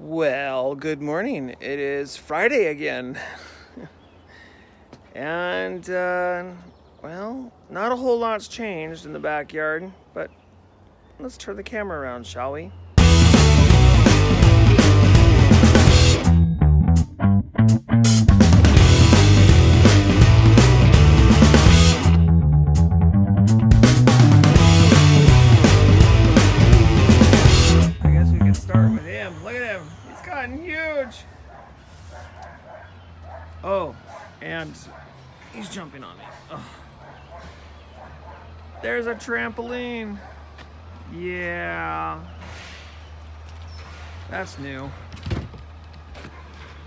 Well, good morning. It is Friday again. And, well, not a whole lot's changed in the backyard, but let's turn the camera around, shall we? I guess we can start with him. Look at him. He's gotten huge. Oh, and he's jumping on me. Oh. There's a trampoline. Yeah. That's new.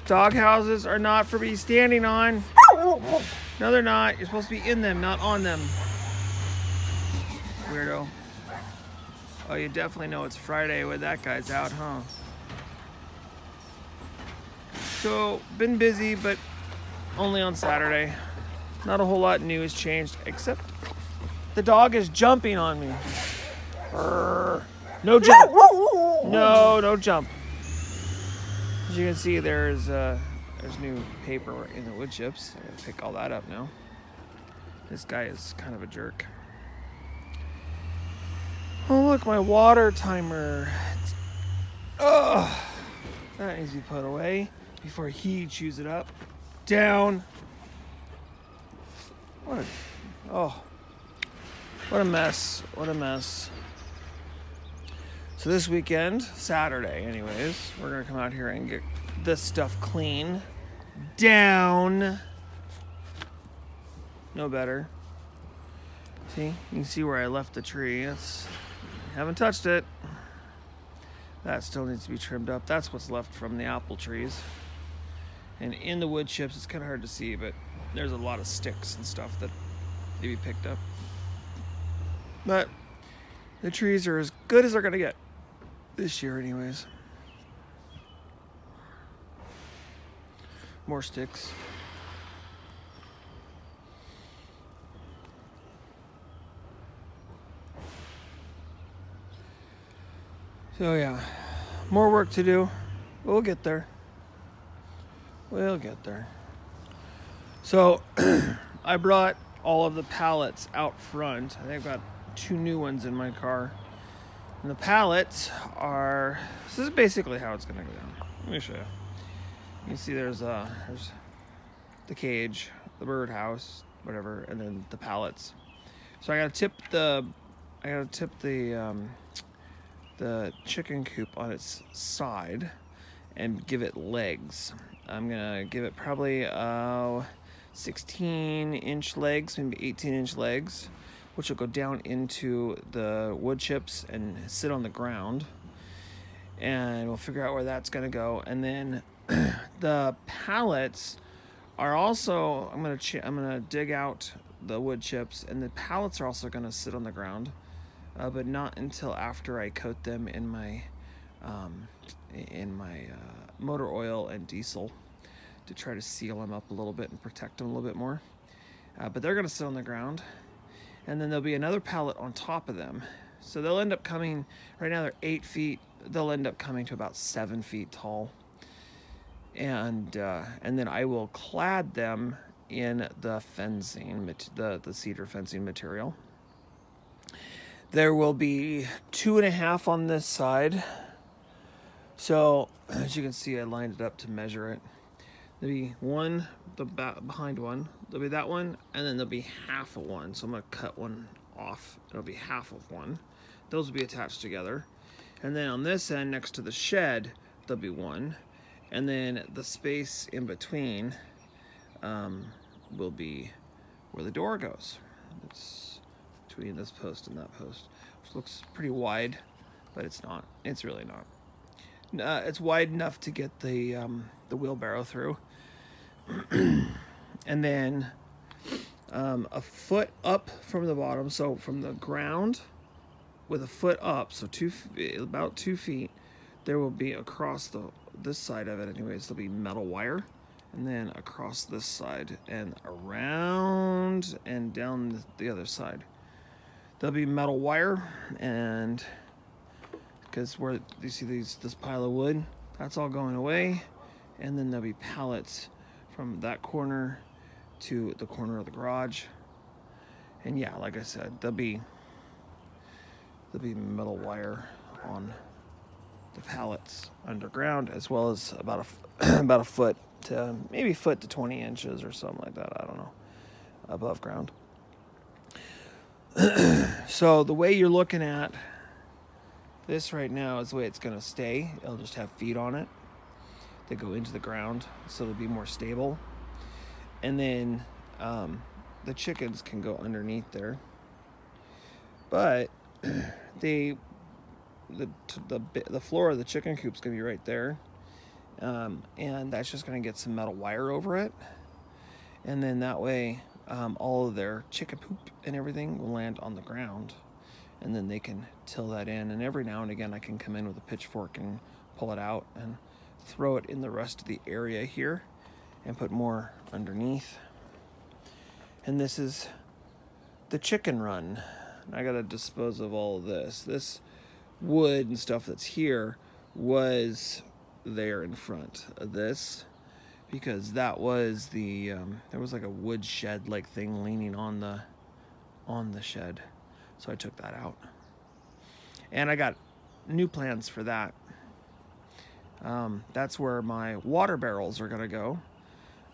Dog houses are not for me standing on. No, they're not. You're supposed to be in them, not on them. Weirdo. Oh, you definitely know it's Friday when that guy's out, huh? So, been busy, but only on Saturday. Not a whole lot new has changed, except the dog is jumping on me. No jump. No jump. As you can see, there's new paper in the wood chips. I gotta pick all that up now. This guy is kind of a jerk. Oh, look, my water timer. Oh, that needs to be put away before he chews it up. Down. What a mess. What a mess. So this weekend, Saturday anyways, we're gonna come out here and get this stuff clean. Down. No better. See, you can see where I left the tree. Haven't touched it. That still needs to be trimmed up. That's what's left from the apple trees. And in the wood chips, it's kind of hard to see, but there's a lot of sticks and stuff that need to be picked up. But the trees are as good as they're gonna get this year anyways. More sticks. So yeah, more work to do. We'll get there. We'll get there. So I brought all of the pallets out front. I think I've got 2 new ones in my car. And the pallets are, this is basically how it's gonna go down. Let me show you. You can see there's the cage, the birdhouse, whatever, and then the pallets. So I gotta tip the chicken coop on its side and give it legs. I'm gonna give it probably 16-inch legs, maybe 18-inch legs, which will go down into the wood chips and sit on the ground. And we'll figure out where that's gonna go. And then the pallets are also, I'm gonna dig out the wood chips, and the pallets are also gonna sit on the ground, but not until after I coat them in my motor oil and diesel to try to seal them up a little bit and protect them a little bit more. But they're gonna sit on the ground, and then there'll be another pallet on top of them. So they'll end up coming, right now they're 8 feet, they'll end up coming to about 7 feet tall. And then I will clad them in the fencing, the cedar fencing material. There will be 2.5 on this side. So as you can see, I lined it up to measure it. There'll be one, behind one, there'll be that one, and then there'll be half of one. So I'm gonna cut one off. It'll be half of one. Those will be attached together. And then on this end, next to the shed, there'll be one. And then the space in between will be where the door goes. It's between this post and that post, which looks pretty wide, but it's not. It's really not. It's wide enough to get the wheelbarrow through. And then a foot up from the bottom, so from the ground with a foot up, so about 2 feet, there will be across this side of it anyways, there'll be metal wire, and then across this side and around and down the other side there'll be metal wire. And because where you see this pile of wood, That's all going away. And then there'll be pallets from that corner to the corner of the garage. And yeah, like I said, there'll be metal wire on the pallets underground, as well as about a foot to maybe foot to 20 inches or something like that. I don't know, above ground. So the way you're looking at this right now is the way it's going to stay. It'll just have feet on it that go into the ground, so it'll be more stable. And then the chickens can go underneath there, but the floor of the chicken coop's gonna be right there, and that's just gonna get some metal wire over it, and then that way all of their chicken poop and everything will land on the ground, and then they can till that in. And every now and again I can come in with a pitchfork and pull it out and throw it in the rest of the area here and put more underneath. And this is the chicken run. I gotta dispose of all of this. This wood and stuff that's here was there in front of this, because that was the there was like a wood shed like thing leaning on the shed, so I took that out. And I got new plans for that. That's where my water barrels are gonna go.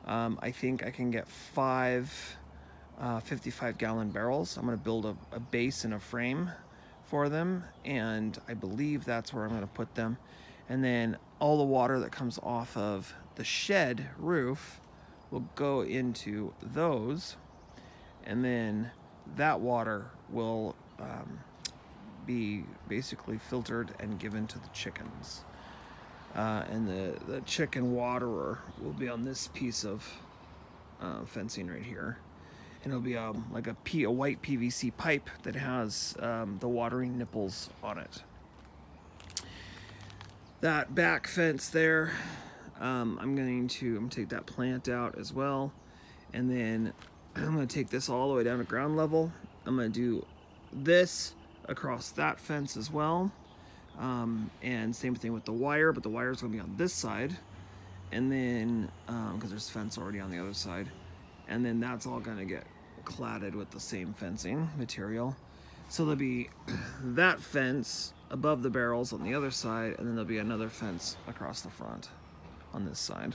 I think I can get 5 55-gallon barrels. I'm going to build a base and a frame for them, and I believe that's where I'm going to put them. And then all the water that comes off of the shed roof will go into those, and then that water will be basically filtered and given to the chickens. And the chicken waterer will be on this piece of fencing right here. And it'll be like a white PVC pipe that has the watering nipples on it. That back fence there, I'm going to take that plant out as well. And then I'm going to take this all the way down to ground level. I'm going to do this across that fence as well. And same thing with the wire, but the wire is going to be on this side. And then, because there's fence already on the other side. And then that's all going to get cladded with the same fencing material. So there'll be that fence above the barrels on the other side, and then there'll be another fence across the front on this side.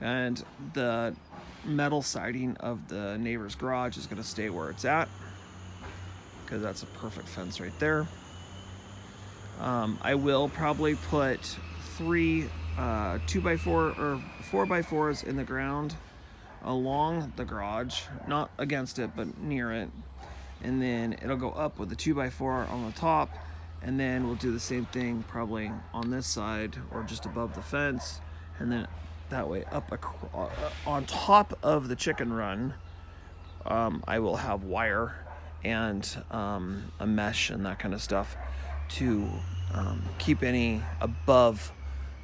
And the metal siding of the neighbor's garage is going to stay where it's at, because that's a perfect fence right there. I will probably put 3 2x4 or 4x4s in the ground along the garage, not against it but near it, and then it'll go up with a 2x4 on the top, and then we'll do the same thing probably on this side or just above the fence, and then that way up on top of the chicken run. I will have wire and a mesh and that kind of stuff to keep any above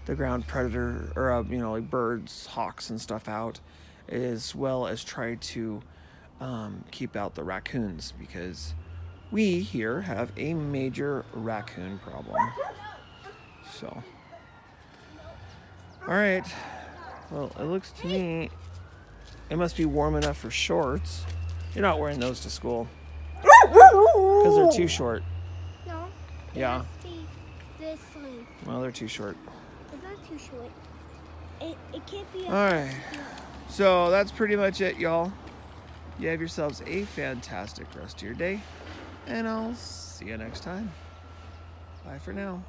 the ground predator, or like birds, hawks and stuff out, as well as try to keep out the raccoons, because we here have a major raccoon problem. So, all right, well, it looks to me it must be warm enough for shorts. You're not wearing those to school because they're too short. No. Yeah. This sleeve. Well, they're too short. It's not too short. It can't be. All right. So that's pretty much it, y'all. You have yourselves a fantastic rest of your day, and I'll see you next time. Bye for now.